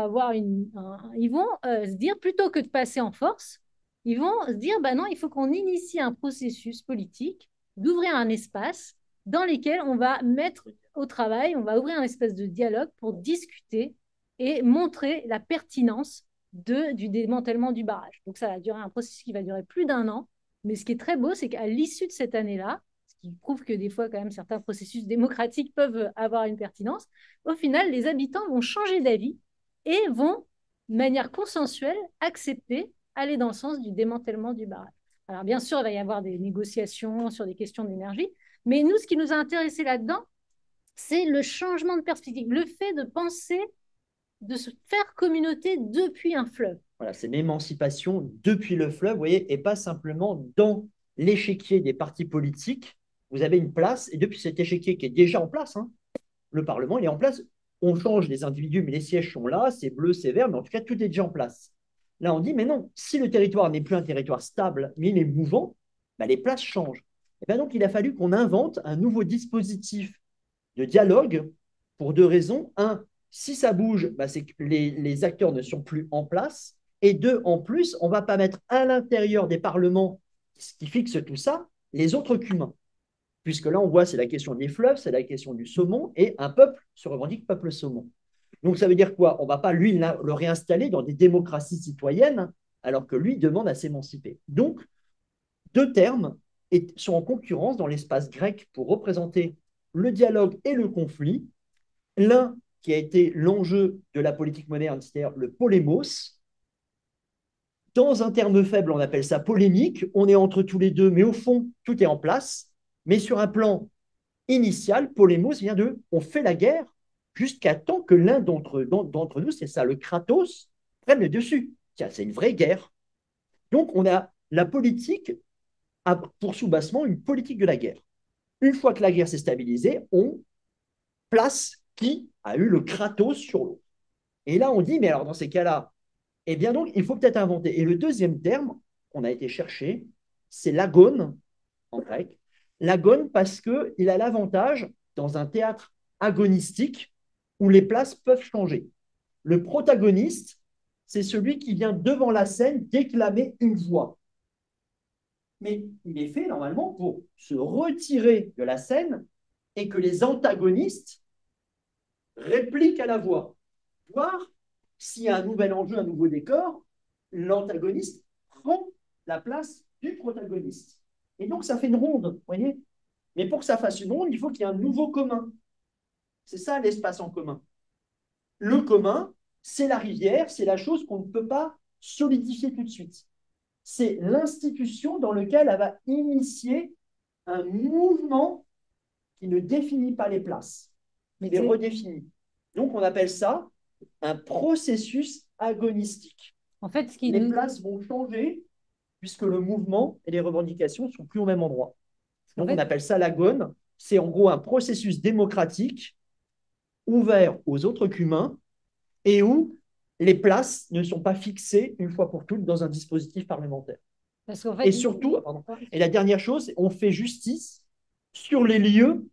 se dire, plutôt que de passer en force, ils vont se dire, bah non, il faut qu'on initie un processus politique, d'ouvrir un espace dans lequel on va mettre au travail, on va ouvrir un espace de dialogue pour discuter et montrer la pertinence du démantèlement du barrage. Donc, ça va durer un processus qui va durer plus d'1 an. Mais ce qui est très beau, c'est qu'à l'issue de cette année-là, ce qui prouve que des fois, quand même, certains processus démocratiques peuvent avoir une pertinence, au final, les habitants vont changer d'avis et vont, de manière consensuelle, accepter, aller dans le sens du démantèlement du barrage. Alors, bien sûr, il va y avoir des négociations sur des questions d'énergie, mais nous, ce qui nous a intéressés là-dedans, c'est le changement de perspective, le fait de penser, de se faire communauté depuis un fleuve. Voilà, c'est l'émancipation depuis le fleuve, vous voyez, et pas simplement dans l'échiquier des partis politiques. Vous avez une place, et depuis cet échiquier qui est déjà en place, hein, le Parlement, il est en place. On change les individus, mais les sièges sont là, c'est bleu, c'est vert, mais en tout cas, tout est déjà en place. Là, on dit, mais non, si le territoire n'est plus un territoire stable, mais il est mouvant, bah, les places changent. Et bien donc, il a fallu qu'on invente un nouveau dispositif de dialogue pour deux raisons. Un, si ça bouge, bah, c'est que les acteurs ne sont plus en place. Et deux, en plus, on ne va pas mettre à l'intérieur des parlements, ce qui fixe tout ça, les autres qu'humains. Puisque là, on voit, c'est la question des fleuves, c'est la question du saumon, et un peuple se revendique peuple saumon. Donc, ça veut dire quoi? On ne va pas, lui, le réinstaller dans des démocraties citoyennes, alors que lui demande à s'émanciper. Donc, deux termes sont en concurrence dans l'espace grec pour représenter le dialogue et le conflit. L'un qui a été l'enjeu de la politique moderne, c'est-à-dire le polémos. Dans un terme faible, on appelle ça polémique. On est entre tous les deux, mais au fond, tout est en place. Mais sur un plan initial, polémos vient de on fait la guerre jusqu'à temps que l'un d'entre nous, c'est ça, le Kratos, prenne le dessus. Tiens, c'est une vraie guerre. Donc, on a la politique a pour sous-bassement une politique de la guerre. Une fois que la guerre s'est stabilisée, on place qui a eu le Kratos sur l'autre. Et là, on dit, mais alors dans ces cas-là, eh bien donc, il faut peut-être inventer. Et le deuxième terme qu'on a été chercher, c'est l'agone, en grec. L'agone parce qu'il a l'avantage, dans un théâtre agonistique, où les places peuvent changer. Le protagoniste, c'est celui qui vient devant la scène déclamer une voix. Mais il est fait normalement pour se retirer de la scène et que les antagonistes répliquent à la voix. Voir s'il y a un nouvel enjeu, un nouveau décor, l'antagoniste prend la place du protagoniste. Et donc, ça fait une ronde, vous voyez. Mais pour que ça fasse une ronde, il faut qu'il y ait un nouveau commun. C'est ça l'espace en commun. Le commun, c'est la rivière, c'est la chose qu'on ne peut pas solidifier tout de suite. C'est l'institution dans laquelle elle va initier un mouvement qui ne définit pas les places, mais les redéfinit. Donc, on appelle ça un processus agonistique. En fait, les places vont changer puisque le mouvement et les revendications ne sont plus au même endroit. Donc, on appelle ça l'agone. C'est en gros un processus démocratique ouvert aux autres qu'humains et où les places ne sont pas fixées une fois pour toutes dans un dispositif parlementaire. Parce qu'en fait, et surtout, et la dernière chose, on fait justice sur les lieux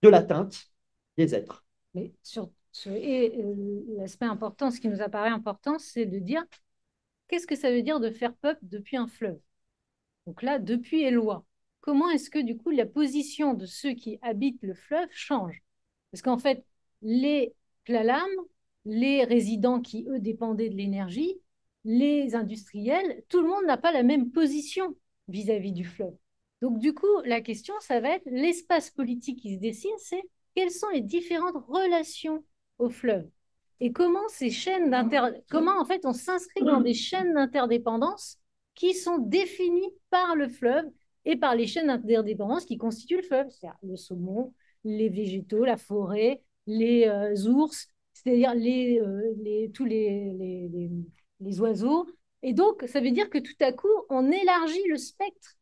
de l'atteinte des êtres. Mais l'aspect important, ce qui nous apparaît important, c'est de dire qu'est-ce que ça veut dire de faire peuple depuis un fleuve? Donc là, depuis Éloi, comment est-ce que du coup la position de ceux qui habitent le fleuve change? Parce qu'en fait, les Plalames, les résidents qui, eux, dépendaient de l'énergie, les industriels, tout le monde n'a pas la même position vis-à-vis du fleuve. Donc du coup, la question, ça va être l'espace politique qui se dessine, c'est quelles sont les différentes relations au fleuve et comment comment en fait on s'inscrit dans des chaînes d'interdépendance qui sont définies par le fleuve et par les chaînes d'interdépendance qui constituent le fleuve, c'est-à-dire le saumon, les végétaux, la forêt, les ours, c'est-à-dire tous les oiseaux. Et donc, ça veut dire que tout à coup, on élargit le spectre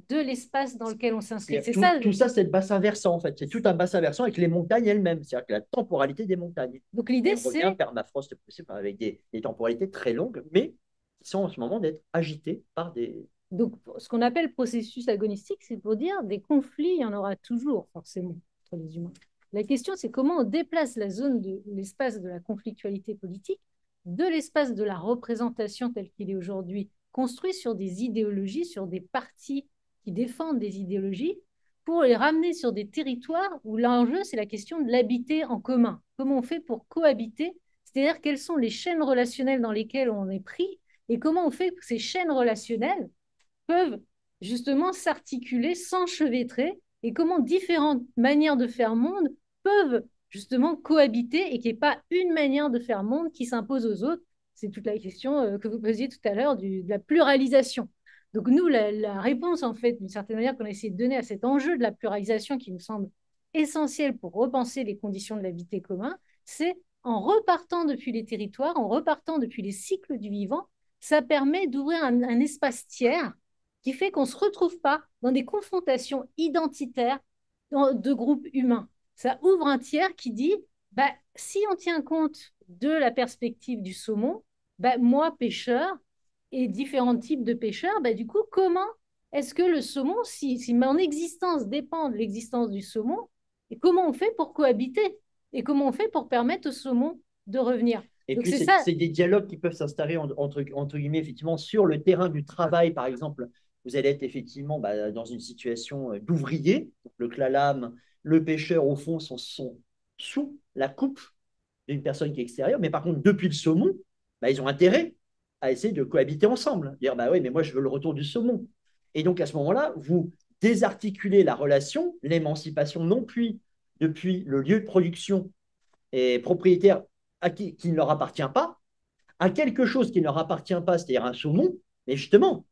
de l'espace dans lequel on s'inscrit. Tout ça, c'est le bassin versant, en fait. C'est tout un bassin versant avec les montagnes elles-mêmes, c'est-à-dire que la temporalité des montagnes. Donc, l'idée, c'est permafrost avec des temporalités très longues, mais qui sont en ce moment d'être agitées par des... Donc, ce qu'on appelle processus agonistique, c'est pour dire des conflits, il y en aura toujours, forcément, entre les humains. La question, c'est comment on déplace la zone de l'espace de la conflictualité politique de l'espace de la représentation tel qu'il est aujourd'hui, construit sur des idéologies, sur des partis qui défendent des idéologies, pour les ramener sur des territoires où l'enjeu, c'est la question de l'habiter en commun. Comment on fait pour cohabiter? C'est-à-dire quelles sont les chaînes relationnelles dans lesquelles on est pris et comment on fait que ces chaînes relationnelles peuvent justement s'articuler, s'enchevêtrer et comment différentes manières de faire monde peuvent justement cohabiter et qu'il n'y ait pas une manière de faire monde qui s'impose aux autres. C'est toute la question que vous posiez tout à l'heure de la pluralisation. Donc nous, la réponse, en fait, d'une certaine manière, qu'on a essayé de donner à cet enjeu de la pluralisation qui nous semble essentiel pour repenser les conditions de l'habiter commun, c'est en repartant depuis les territoires, en repartant depuis les cycles du vivant, ça permet d'ouvrir un espace tiers qui fait qu'on ne se retrouve pas dans des confrontations identitaires de groupes humains. Ça ouvre un tiers qui dit, bah, si on tient compte de la perspective du saumon, bah, moi, pêcheur, et différents types de pêcheurs, bah, du coup, comment est-ce que le saumon, si mon existence dépend de l'existence du saumon, et comment on fait pour cohabiter? Et comment on fait pour permettre au saumon de revenir? Et donc, puis, c'est des dialogues qui peuvent s'installer entre guillemets, effectivement, sur le terrain du travail, par exemple. Vous allez être effectivement dans une situation d'ouvrier. Le clalam, le pêcheur, au fond, sont sous la coupe d'une personne qui est extérieure, mais par contre, depuis le saumon, bah, ils ont intérêt à essayer de cohabiter ensemble. Dire, bah oui, mais moi, je veux le retour du saumon. Et donc, à ce moment-là, vous désarticulez la relation, l'émancipation non plus depuis le lieu de production et propriétaire qui ne leur appartient pas, à quelque chose qui ne leur appartient pas, c'est-à-dire un saumon, mais justement,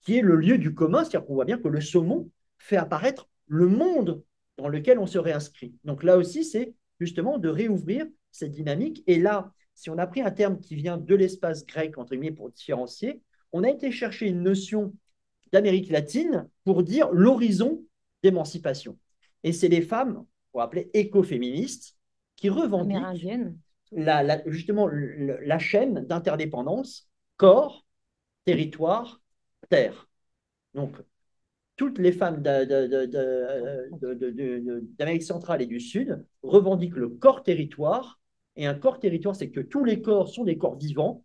qui est le lieu du commun, c'est-à-dire qu'on voit bien que le saumon fait apparaître le monde dans lequel on serait inscrit. Donc là aussi, c'est justement de réouvrir cette dynamique. Et là, si on a pris un terme qui vient de l'espace grec, entre guillemets, pour différencier, on a été chercher une notion d'Amérique latine pour dire l'horizon d'émancipation. Et c'est les femmes, qu'on appeler écoféministes, qui revendiquent justement la chaîne d'interdépendance corps, territoire, terre. Donc, toutes les femmes d'Amérique centrale et du Sud revendiquent le corps-territoire. Et un corps-territoire, c'est que tous les corps sont des corps vivants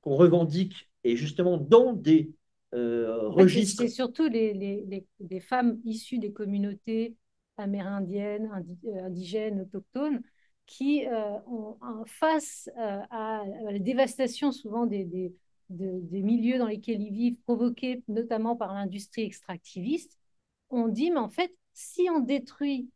qu'on revendique et justement dans des registres. C'est surtout les femmes issues des communautés amérindiennes, indigènes, autochtones, qui face à la dévastation souvent des milieux dans lesquels ils vivent, provoqués notamment par l'industrie extractiviste, on dit, mais en fait, si on détruit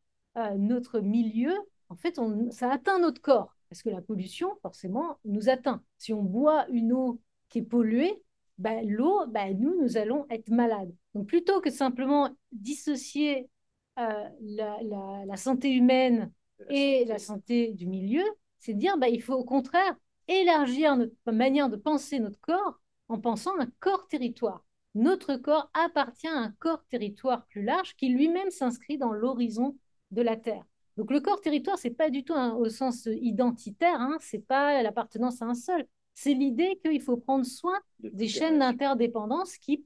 notre milieu, en fait, ça atteint notre corps, parce que la pollution, forcément, nous atteint. Si on boit une eau qui est polluée, l'eau, nous allons être malades. Donc, plutôt que simplement dissocier la santé humaine et la santé du milieu, c'est dire il faut au contraire élargir notre manière de penser notre corps en pensant un corps-territoire. Notre corps appartient à un corps-territoire plus large qui lui-même s'inscrit dans l'horizon de la Terre. Donc le corps-territoire, ce n'est pas du tout au sens identitaire, ce n'est pas l'appartenance à un seul. C'est l'idée qu'il faut prendre soin des chaînes d'interdépendance qui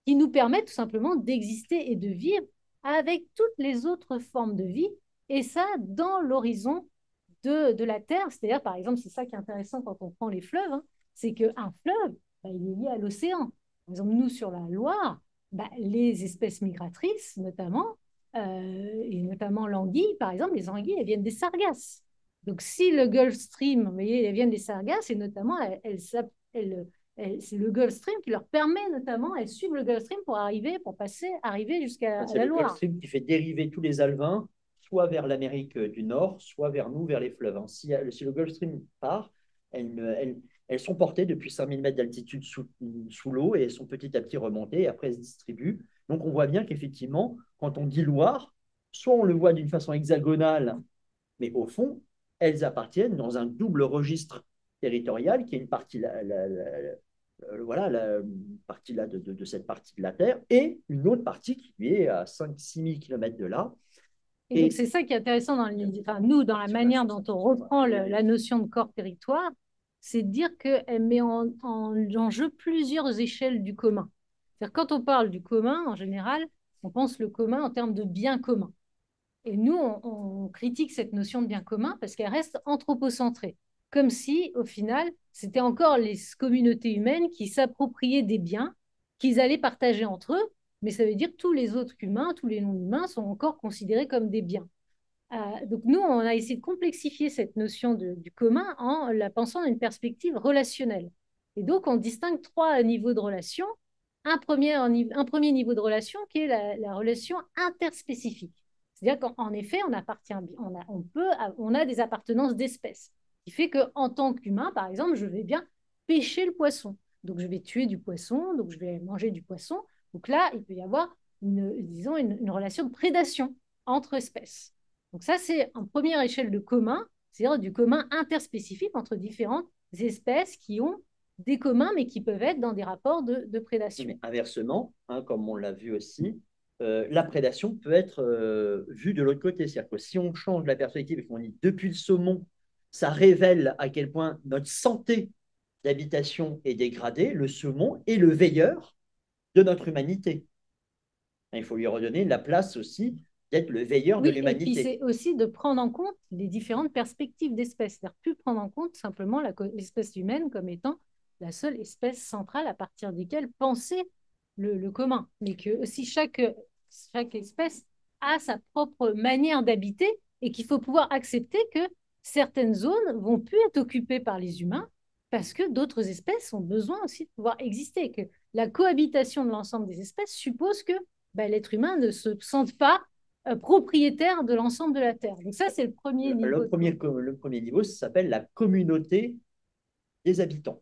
nous permettent tout simplement d'exister et de vivre avec toutes les autres formes de vie, et ça dans l'horizon de la Terre. C'est-à-dire, par exemple, c'est ça qui est intéressant quand on prend les fleuves, c'est qu'un fleuve, il est lié à l'océan. Par exemple, nous, sur la Loire, les espèces migratrices, notamment, et notamment l'anguille, par exemple, les anguilles, elles viennent des sargasses. Donc, si le Gulf Stream, vous voyez, elles viennent des sargasses, et notamment, c'est le Gulf Stream qui leur permet notamment, elles suivent le Gulf Stream pour arriver jusqu'à la Loire. C'est le Gulf Stream qui fait dériver tous les alevins, soit vers l'Amérique du Nord, soit vers nous, vers les fleuves. Si le Gulf Stream part, elles sont portées depuis 5000 mètres d'altitude sous l'eau et elles sont petit à petit remontées et après elles se distribuent. Donc on voit bien qu'effectivement, quand on dit Loire, soit on le voit d'une façon hexagonale, mais au fond, elles appartiennent dans un double registre territorial qui est une partie partie là de cette partie de la Terre et une autre partie qui est à 5-6 000 km de là. Et donc, c'est ça qui est intéressant dans la manière dont on reprend la notion de corps-territoire, c'est de dire qu'elle met en jeu plusieurs échelles du commun. C'est-à-dire, quand on parle du commun, en général, on pense le commun en termes de bien commun. Et nous, on critique cette notion de bien commun parce qu'elle reste anthropocentrée. Comme si, au final, c'était encore les communautés humaines qui s'appropriaient des biens qu'ils allaient partager entre eux, mais ça veut dire que tous les autres humains, tous les non-humains sont encore considérés comme des biens. Donc nous, on a essayé de complexifier cette notion du commun en la pensant dans une perspective relationnelle. Et donc, on distingue 3 niveaux de relation. Un premier niveau de relation qui est la relation interspécifique. C'est-à-dire qu'en effet, on a des appartenances d'espèces. Ce qui fait qu'en tant qu'humain, par exemple, je vais bien pêcher le poisson. Donc, je vais tuer du poisson, donc je vais manger du poisson. Donc là, il peut y avoir une relation de prédation entre espèces. Donc ça, c'est en première échelle de commun, c'est-à-dire du commun interspécifique entre différentes espèces qui ont des communs, mais qui peuvent être dans des rapports de prédation. Mais inversement, comme on l'a vu aussi, la prédation peut être vue de l'autre côté. C'est-à-dire que si on change la perspective et qu'on dit depuis le saumon, ça révèle à quel point notre santé d'habitation est dégradée, le saumon est le veilleur de notre humanité. Il faut lui redonner la place aussi d'être le veilleur de l'humanité. Et puis c'est aussi de prendre en compte les différentes perspectives d'espèces, c'est-à-dire plus prendre en compte simplement l'espèce humaine comme étant la seule espèce centrale à partir desquelles penser le commun, mais que aussi chaque espèce a sa propre manière d'habiter et qu'il faut pouvoir accepter que certaines zones vont plus être occupées par les humains parce que d'autres espèces ont besoin aussi de pouvoir exister, et que la cohabitation de l'ensemble des espèces suppose que l'être humain ne se sente pas propriétaire de l'ensemble de la Terre. Donc ça, c'est le premier niveau. Le premier niveau, ça s'appelle la communauté des habitants.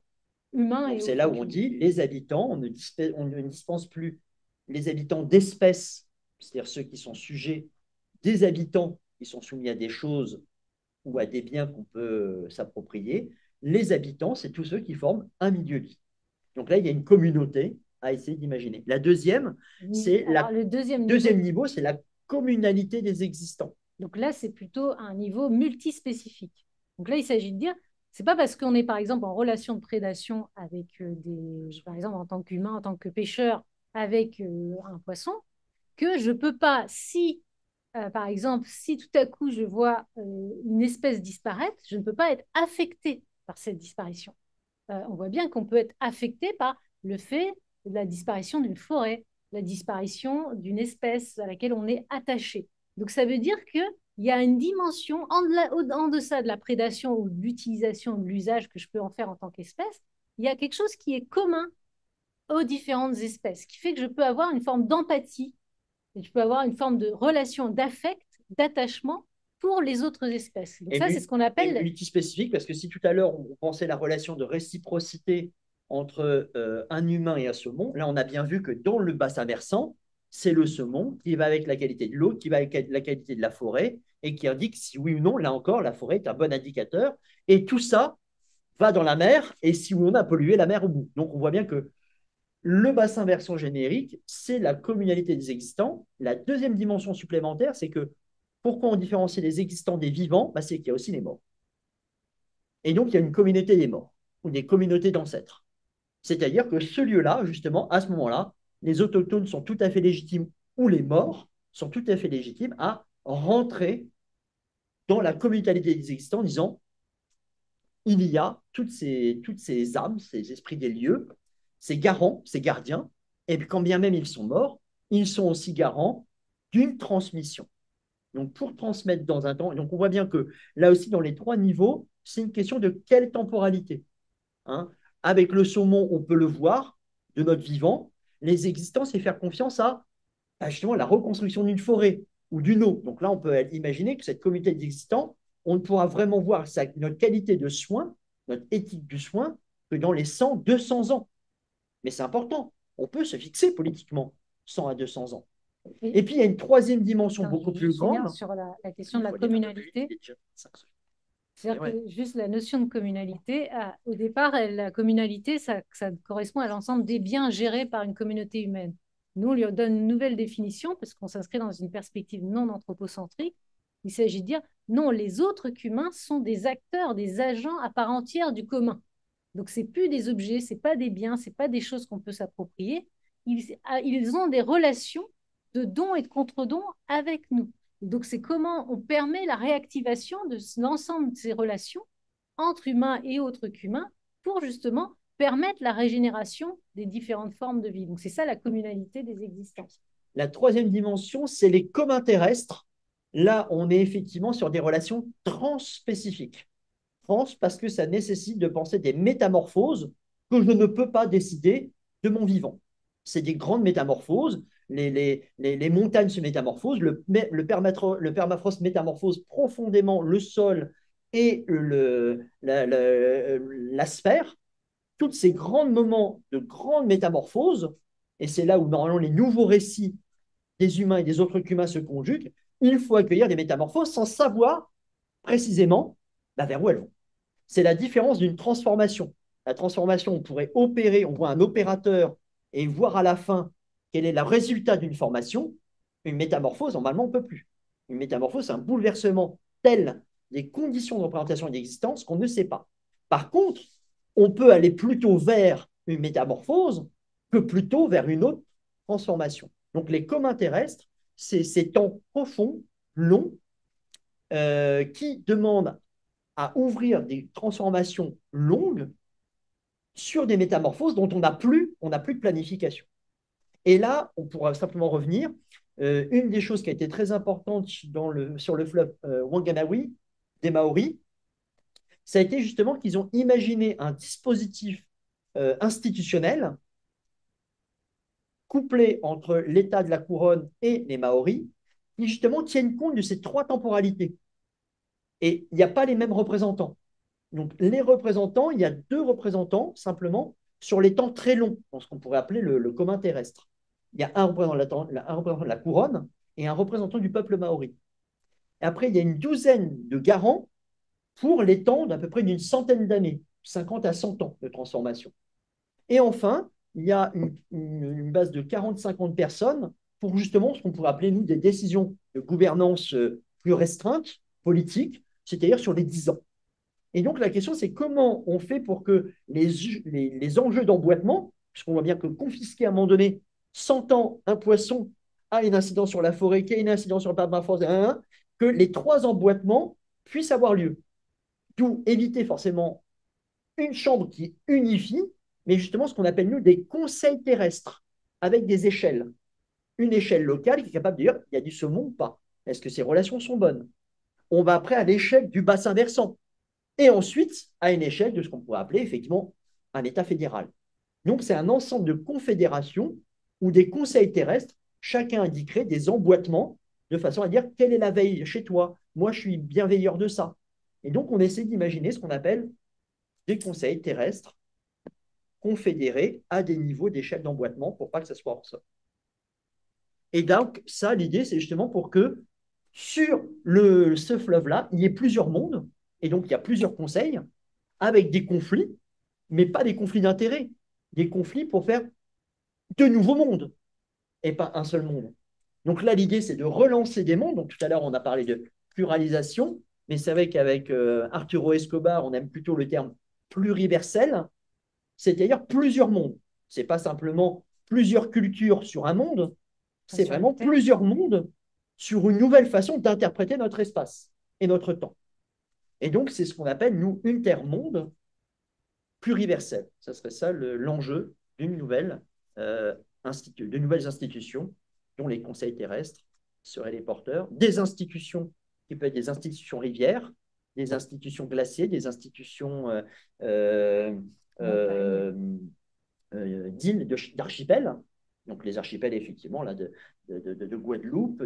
Humains. C'est là où on dit les habitants, on ne dispense plus les habitants d'espèces, c'est-à-dire ceux qui sont sujets, des habitants qui sont soumis à des choses ou à des biens qu'on peut s'approprier. Les habitants, c'est tous ceux qui forment un milieu de vie. Donc là, il y a une communauté à essayer d'imaginer. La deuxième, c'est le deuxième niveau, c'est la communalité des existants. Donc là, c'est plutôt un niveau multispécifique. Donc là, il s'agit de dire, c'est pas parce qu'on est par exemple en relation de prédation avec par exemple en tant qu'humain, en tant que pêcheur avec un poisson, que je peux pas, si par exemple, si tout à coup je vois une espèce disparaître, je ne peux pas être affecté par cette disparition. On voit bien qu'on peut être affecté par le fait de la disparition d'une forêt, la disparition d'une espèce à laquelle on est attaché. Donc ça veut dire qu'il y a une dimension en deçà de la prédation ou de l'utilisation, de l'usage que je peux en faire en tant qu'espèce, il y a quelque chose qui est commun aux différentes espèces, qui fait que je peux avoir une forme d'empathie, et je peux avoir une forme de relation d'affect, d'attachement pour les autres espèces. Donc ça, c'est ce qu'on appelle... multispécifique, parce que si tout à l'heure, on pensait la relation de réciprocité entre un humain et un saumon, là, on a bien vu que dans le bassin versant, c'est le saumon qui va avec la qualité de l'eau, qui va avec la qualité de la forêt, et qui indique si oui ou non, là encore, la forêt est un bon indicateur. Et tout ça va dans la mer, et si oui ou non, on a pollué la mer au bout. Donc, on voit bien que le bassin versant générique, c'est la communalité des existants. La deuxième dimension supplémentaire, c'est que pourquoi on différencie les existants des vivants? C'est qu'il y a aussi les morts. Et donc, il y a une communauté des morts, ou des communautés d'ancêtres. C'est-à-dire que ce lieu-là, justement, à ce moment-là, les autochtones sont tout à fait légitimes, ou les morts sont tout à fait légitimes à rentrer dans la communauté des existants en disant il y a toutes ces âmes, ces esprits des lieux, ces garants, ces gardiens, et quand bien même ils sont morts, ils sont aussi garants d'une transmission. Donc, pour transmettre dans un temps, donc on voit bien que là aussi, dans les trois niveaux, c'est une question de quelle temporalité. Avec le saumon, on peut le voir de notre vivant. Les existants, c'est faire confiance à justement la reconstruction d'une forêt ou d'une eau. Donc là, on peut imaginer que cette communauté d'existants, on ne pourra vraiment voir notre qualité de soin, notre éthique du soin, que dans les 100, 200 ans. Mais c'est important. On peut se fixer politiquement 100 à 200 ans. Et puis, il y a une troisième dimension beaucoup plus grande. Sur la question de la communalité. C'est-à-dire que juste la notion de communalité, au départ, la communalité, ça correspond à l'ensemble des biens gérés par une communauté humaine. Nous, on lui donne une nouvelle définition parce qu'on s'inscrit dans une perspective non anthropocentrique. Il s'agit de dire, non, les autres qu'humains sont des acteurs, des agents à part entière du commun. Donc, ce n'est plus des objets, ce n'est pas des biens, ce n'est pas des choses qu'on peut s'approprier. Ils ont des relations de don et de contre-don avec nous. Donc, c'est comment on permet la réactivation de l'ensemble de ces relations entre humains et autres qu'humains pour justement permettre la régénération des différentes formes de vie. Donc, c'est ça la communalité des existences. La troisième dimension, c'est les communs terrestres. Là, on est effectivement sur des relations transspécifiques. Parce que ça nécessite de penser des métamorphoses que je ne peux pas décider de mon vivant. C'est des grandes métamorphoses. Les montagnes se métamorphosent, le permafrost métamorphose profondément le sol et la sphère. Tous ces grands moments de grande métamorphose, et c'est là où normalement les nouveaux récits des humains et des autres qu'humains se conjuguent, il faut accueillir des métamorphoses sans savoir précisément vers où elles vont. C'est la différence d'une transformation. La transformation, on pourrait opérer, on voit un opérateur et voir à la fin quel est le résultat d'une formation. Une métamorphose, normalement, on ne peut plus. Une métamorphose, c'est un bouleversement tel des conditions de représentation et d'existence qu'on ne sait pas. Par contre, on peut aller plutôt vers une métamorphose que plutôt vers une autre transformation. Donc, les communs terrestres, c'est ces temps profonds, longs, qui demandent à ouvrir des transformations longues sur des métamorphoses dont on n'a plus de planification. Et là, on pourra simplement revenir une des choses qui a été très importante sur le fleuve Wanganawi, des Maoris, ça a été justement qu'ils ont imaginé un dispositif institutionnel couplé entre l'État de la couronne et les Maoris, qui justement tiennent compte de ces trois temporalités. Et il n'y a pas les mêmes représentants. Donc, les représentants, il y a deux représentants simplement sur les temps très longs, dans ce qu'on pourrait appeler le commun terrestre. Il y a un représentant de la couronne et un représentant du peuple maori. Et après, il y a une douzaine de garants pour les temps d'à peu près d'une centaine d'années, 50 à 100 ans de transformation. Et enfin, il y a une base de 40-50 personnes pour justement ce qu'on pourrait appeler, nous, des décisions de gouvernance plus restreintes, politiques, c'est-à-dire sur les 10 ans. Et donc, la question, c'est comment on fait pour que les enjeux d'emboîtement, puisqu'on voit bien que confisquer à un moment donné 100 ans un poisson a une incidence sur la forêt, qui a une incidence sur le permafrost, que les trois emboîtements puissent avoir lieu. D'où éviter forcément une chambre qui unifie, mais justement ce qu'on appelle, nous, des conseils terrestres, avec des échelles. Une échelle locale qui est capable de dire, il y a du saumon ou pas? Est-ce que ces relations sont bonnes? On va après à l'échelle du bassin versant. Et ensuite, à une échelle de ce qu'on pourrait appeler effectivement un État fédéral. Donc, c'est un ensemble de confédérations ou des conseils terrestres, chacun indiquerait des emboîtements de façon à dire quelle est la veille chez toi. Moi, je suis bienveilleur de ça. Et donc, on essaie d'imaginer ce qu'on appelle des conseils terrestres confédérés à des niveaux d'échelle d'emboîtement pour pas que ça soit hors sol. Et donc, ça, l'idée, c'est justement pour que sur ce fleuve-là, il y ait plusieurs mondes, et donc il y a plusieurs conseils, avec des conflits, mais pas des conflits d'intérêt, des conflits pour faire de nouveaux mondes, et pas un seul monde. Donc là, l'idée, c'est de relancer des mondes. Donc tout à l'heure, on a parlé de pluralisation, mais c'est vrai qu'avec Arturo Escobar, on aime plutôt le terme pluriversel, c'est-à-dire plusieurs mondes. Ce n'est pas simplement plusieurs cultures sur un monde, c'est vraiment plusieurs mondes sur une nouvelle façon d'interpréter notre espace et notre temps. Et donc, c'est ce qu'on appelle, nous, intermonde pluriversel. Ça serait ça l'enjeu d'une nouvelle, de nouvelles institutions dont les conseils terrestres seraient les porteurs, des institutions qui peuvent être des institutions rivières, des institutions glaciers, des institutions d'îles, d'archipels. Donc les archipels, effectivement, là, de Guadeloupe,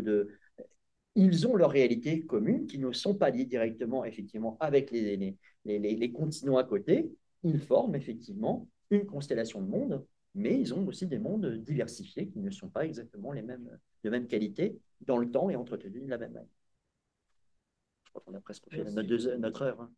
ils ont leur réalité commune qui ne sont pas liés directement, effectivement, avec les continents à côté. Ils forment, effectivement, une constellation de mondes, mais ils ont aussi des mondes diversifiés qui ne sont pas exactement de même qualité dans le temps et entretenus de la même manière. Je crois qu'on a presque fait notre heure. Hein.